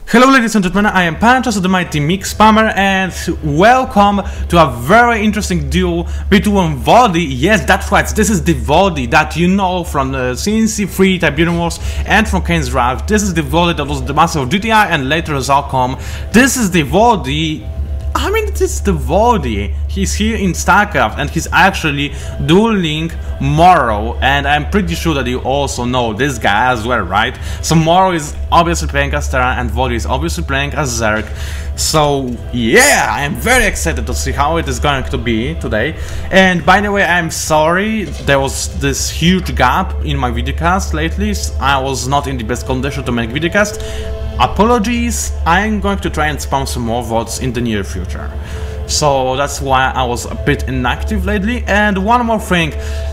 Hello ladies and gentlemen, I am PANCZASU, the mighty mix spammer, and welcome to a very interesting duel between VoDy. Yes, that's right, this is the VoDy that you know from the CNC3 Tiberium Wars and from PANCZASU. This is the VoDy that was the master of GTI and later Zalcom. This is the VoDy. I mean, this is the VoDy. He's here in Starcraft and he's actually dueling Moro, and I'm pretty sure that you also know this guy as well, right? So Moro is obviously playing as Terra and VoDy is obviously playing as Zerg. So yeah, I'm very excited to see how it is going to be today. And by the way, I'm sorry there was this huge gap in my videocast lately. I was not in the best condition to make videocast. Apologies, I'm going to try and spam some more VODs in the near future. So that's why I was a bit inactive lately. And one more thing,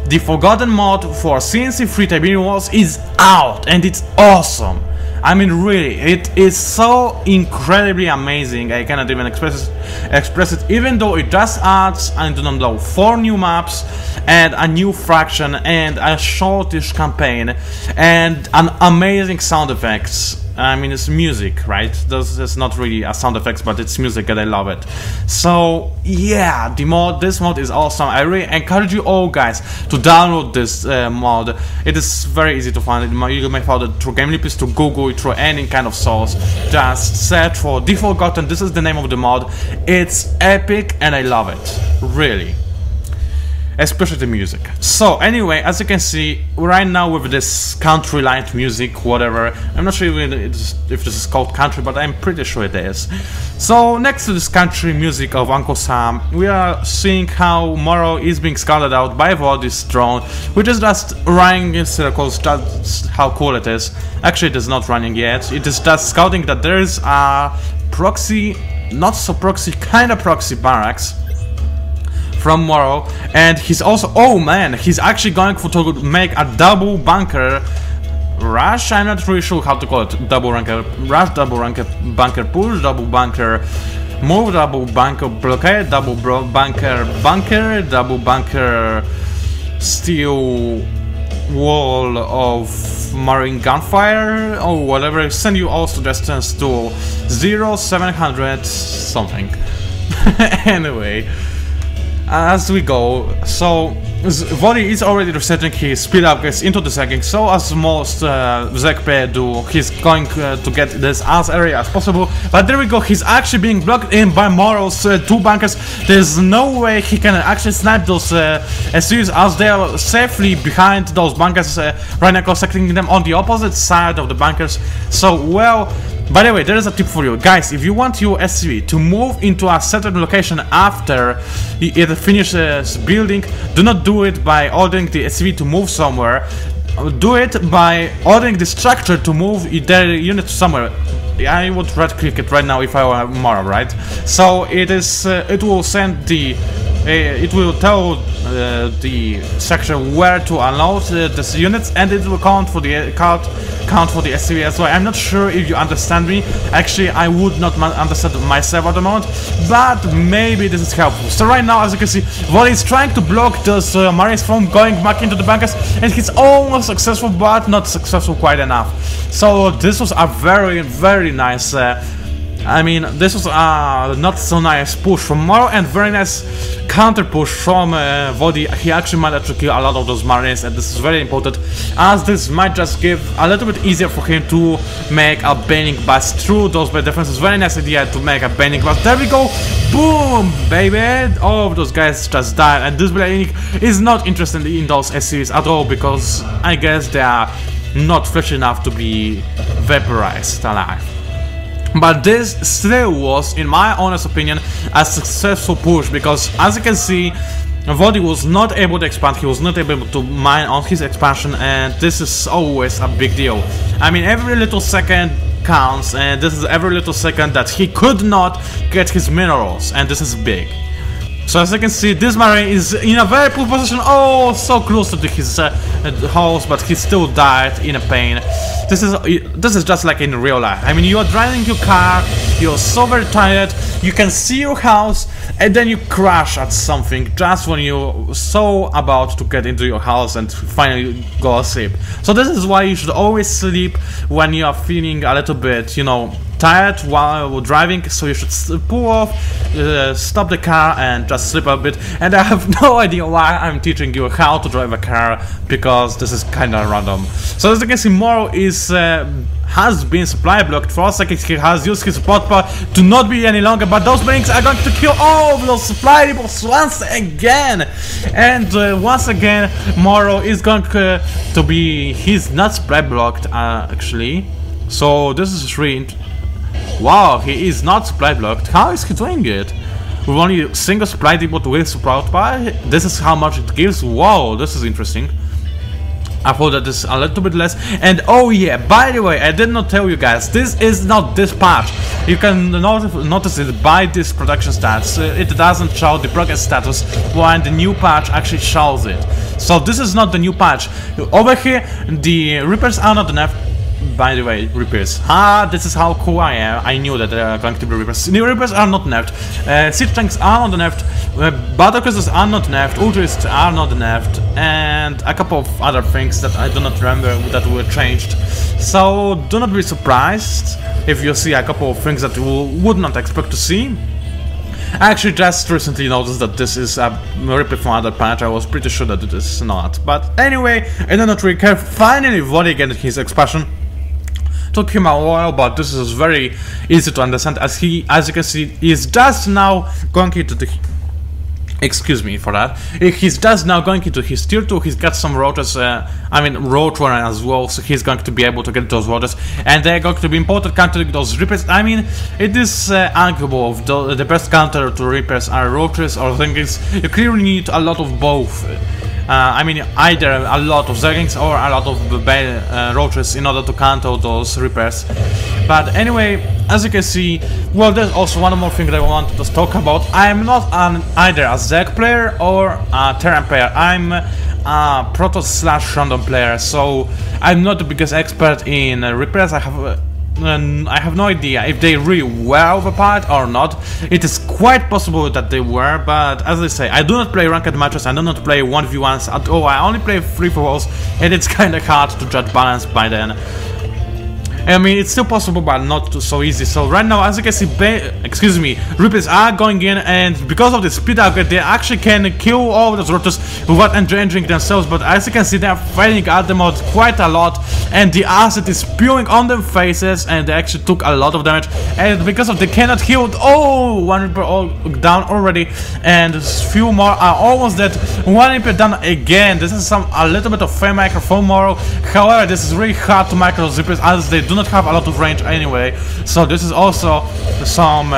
the forgotten mod for CNC3 Tiberium Wars is out and it's awesome. I mean, really, it is so incredibly amazing. I cannot even express it, even though it just adds, I don't know, 4 new maps and a new faction and a shortish campaign and an amazing sound effects. I mean, it's music, right? That's not really a sound effects, but it's music and I love it. So yeah, this mod is awesome. I really encourage you all guys to download this mod. It is very easy to find it. You may find it through GameLipis, through Google, through any kind of source. Just search for The Forgotten. This is the name of the mod. It's epic and I love it, really. Especially the music. So anyway, as you can see right now with this country light music, whatever, I'm not sure if this is called country, but I'm pretty sure it is. So next to this country music of Uncle Sam, we are seeing how Moro is being scouted out by VoDy's drone, which is just running in circles. Just how cool it is. Actually, it is not running yet. It is just scouting that there is a proxy, not so proxy, kind of proxy barracks from Moro, and he's also, oh man, he's actually going to make a double bunker rush. I'm not really sure how to call it. Double bunker rush, double bunker push, double bunker move, double bunker blockade, double bunker, double bunker steel wall of marine gunfire or whatever. Send you all suggestions to 0700 something. Anyway, as we go, so VoDy is already resetting his speed upgrades into the settings, so as most ZP do, he's going to get this as area as possible. But there we go, he's actually being blocked in by Moro's 2 bunkers. There's no way he can actually snipe those SUs as they are safely behind those bunkers, right now constructing them on the opposite side of the bunkers. So, well, by the way, there is a tip for you guys. If you want your SUV to move into a certain location after it finishes building, do not do it by ordering the SUV to move somewhere. Do it by ordering the structure to move their unit somewhere. I would right click it right now if I were Moro, right? So it is. It will send the. It will tell the section where to unload these units, and it will count for the SUV as well. I'm not sure if you understand me. Actually, I would not understand myself at the moment, but maybe this is helpful. So right now, as you can see, VoDy is trying to block those Marines from going back into the bunkers, and he's almost successful, but not successful quite enough. So this was a very nice. I mean, this was a not so nice push from Moro and very nice counter push from VoDy. He actually managed to kill a lot of those Marines, and this is very important, as this might just give a little bit easier for him to make a baning blast through those bad defenses. Very nice idea to make a baning blast. There we go, boom, baby! All of those guys just died, and this baning is not interested in those SCVs at all because I guess they are not fresh enough to be vaporized alive. But this still was, in my honest opinion, a successful push, because as you can see, VoDy was not able to expand, he was not able to mine on his expansion, and this is always a big deal. I mean, every little second counts, and this is every little second that he could not get his minerals, and this is big. So as you can see, this Marine is in a very poor position, oh, so close to his house, but he still died in a pain. This is just like in real life. I mean, you are driving your car, you're so very tired, you can see your house, and then you crash at something just when you're so about to get into your house and finally go asleep. So this is why you should always sleep when you are feeling a little bit, you know, tired while driving, so you should pull off, stop the car and just sleep a bit. And I have no idea why I'm teaching you how to drive a car, because this is kinda random. So as you can see, Moro has been supply blocked. For a second he has used his support power to not be any longer, but those beings are going to kill all of those supply depots once again. And once again Moro is going to be, he's not supply blocked actually, so this is really wow, he is not supply blocked. How is he doing it? With only a single supply depot with support power, this is how much it gives. Wow, this is interesting. I thought that this is a little bit less. And oh yeah, by the way, I did not tell you guys, this is not this patch. You can notice it by this production stats. It doesn't show the progress status, while the new patch actually shows it. So this is not the new patch. Over here, the Reapers are not nerfed. By the way, Reapers. This is how cool I am. I knew that there are going to be Reapers. The Reapers are not nerfed. Siege tanks are not nerfed. Battle cruisers are not nerfed. Ultrists are not nerfed. And a couple of other things that I do not remember that were changed. So do not be surprised if you see a couple of things that you would not expect to see. I actually just recently noticed that this is a replay from another patch. I was pretty sure that it is not. But anyway, I do not really care. Finally, VoDy getting his expansion. Took him a while, but this is very easy to understand, as you can see, he's just now going into the... Excuse me for that. He's just now going into his tier 2, he's got some roaches, Roadrunner as well, so he's going to be able to get those roaches, and they're going to be important countering those Reapers. I mean, it is arguable if the best counter to Reapers are roaches or things. You clearly need a lot of both. I mean, either a lot of Zerglings or a lot of roaches in order to counter those Reapers. But anyway, as you can see, well, there's also one more thing that I wanted to talk about. I'm not either a Zerg player or a Terran player. I'm a Protoss/random player, so I'm not the biggest expert in Reapers. I have no idea if they really were overpowered or not. It is quite possible that they were, but as I say, I do not play ranked matches, I do not play 1v1s at all, I only play free-for-alls, and it's kinda hard to judge balance by then. I mean, it's still possible, but not so easy. So right now, as you can see, Reapers are going in, and because of the speed upgrade, they actually can kill all those roaches without endangering themselves. But as you can see, they are fighting at them out quite a lot, and the acid is spewing on their faces, and they actually took a lot of damage. And because of they cannot heal, oh, one Reaper all down already, and a few more are almost dead. One Reaper down again. This is a little bit of fair micro for Moro. However, this is really hard to micro those Reapers, as they do not have a lot of range anyway, so this is also some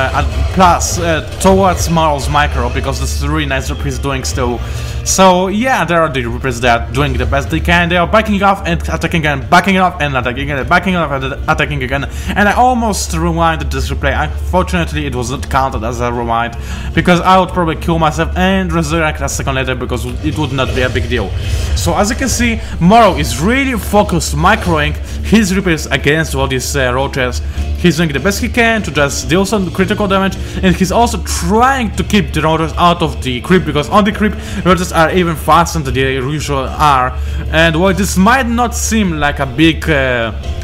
plus towards Moro's micro, because this is a really nice job he's doing still. So yeah, there are the Reapers that are doing the best they can. They are backing off and attacking again, backing off and attacking again, backing off and attacking again. And I almost rewinded this replay. Unfortunately, it was not counted as a rewind, because I would probably kill myself and resurrect a second later, because it would not be a big deal. So as you can see, Moro is really focused microing his Reapers against all these roaches. He's doing the best he can to just deal some critical damage, and he's also trying to keep the roaches out of the creep, because on the creep, roaches are even faster than they usually are. And while this might not seem like a big,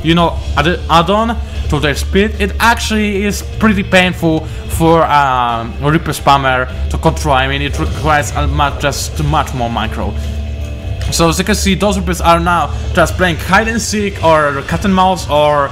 you know, add-on to their speed, it actually is pretty painful for a Reaper spammer to control. I mean, it requires just much more micro. So as you can see, those Reapers are now just playing hide and seek or cat and mouse or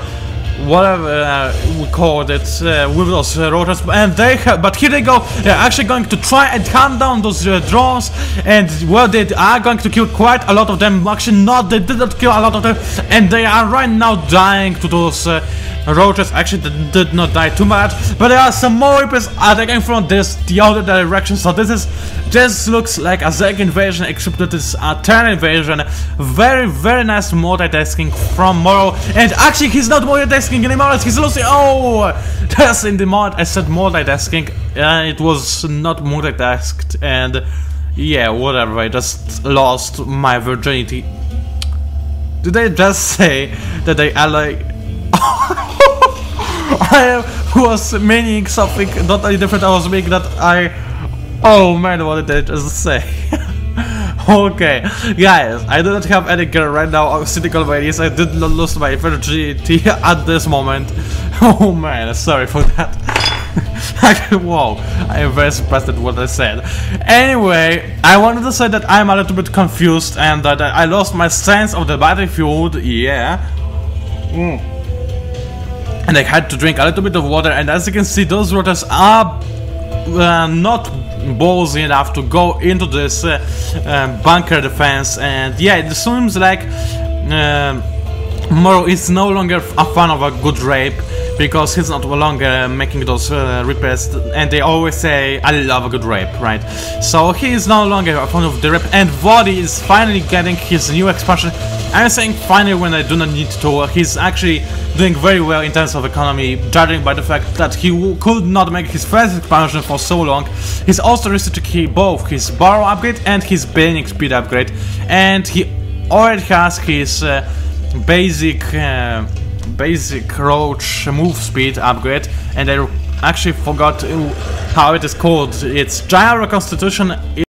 whatever we call it with those roaches, and but here they go. They're actually going to try and hunt down those drones, and well, they are going to kill quite a lot of them. Actually, not, they did not kill a lot of them, and they are right now dying to those roaches. Actually, they did not die too much, but there are some more Reapers attacking from the other direction. So this looks like a Zerg invasion, except that it's a Terran invasion. Very, very nice multitasking from Moro, and actually he's not multitasking anymore, he's losing. Oh, just in the mod I said multitasking, it was not multitasked, and yeah, whatever, I just lost my virginity. Did I just say that I like I was meaning something totally different. I was meaning that oh man, what did I just say? Okay, guys, I do not have any girl right now. I'm cynical ladies. I did not lose my virginity at this moment. Oh man, sorry for that. Whoa, I am very surprised at what I said. Anyway, I wanted to say that I'm a little bit confused and that I lost my sense of the battlefield, yeah. And I had to drink a little bit of water, and as you can see, those rotters are not ballsy enough to go into this bunker defense, and yeah, it seems like Moro is no longer a fan of a good rape, because he's not longer making those repairs, and they always say, I love a good rape, right? So he is no longer a fan of the rape, and VoDy is finally getting his new expansion. I'm saying finally when I do not need to. He's actually doing very well in terms of economy, judging by the fact that he could not make his first expansion for so long. He's also restricted both his barrel upgrade and his bailing speed upgrade, and he already has his basic roach move speed upgrade, and I actually forgot how it is called. It's Gyro Constitution.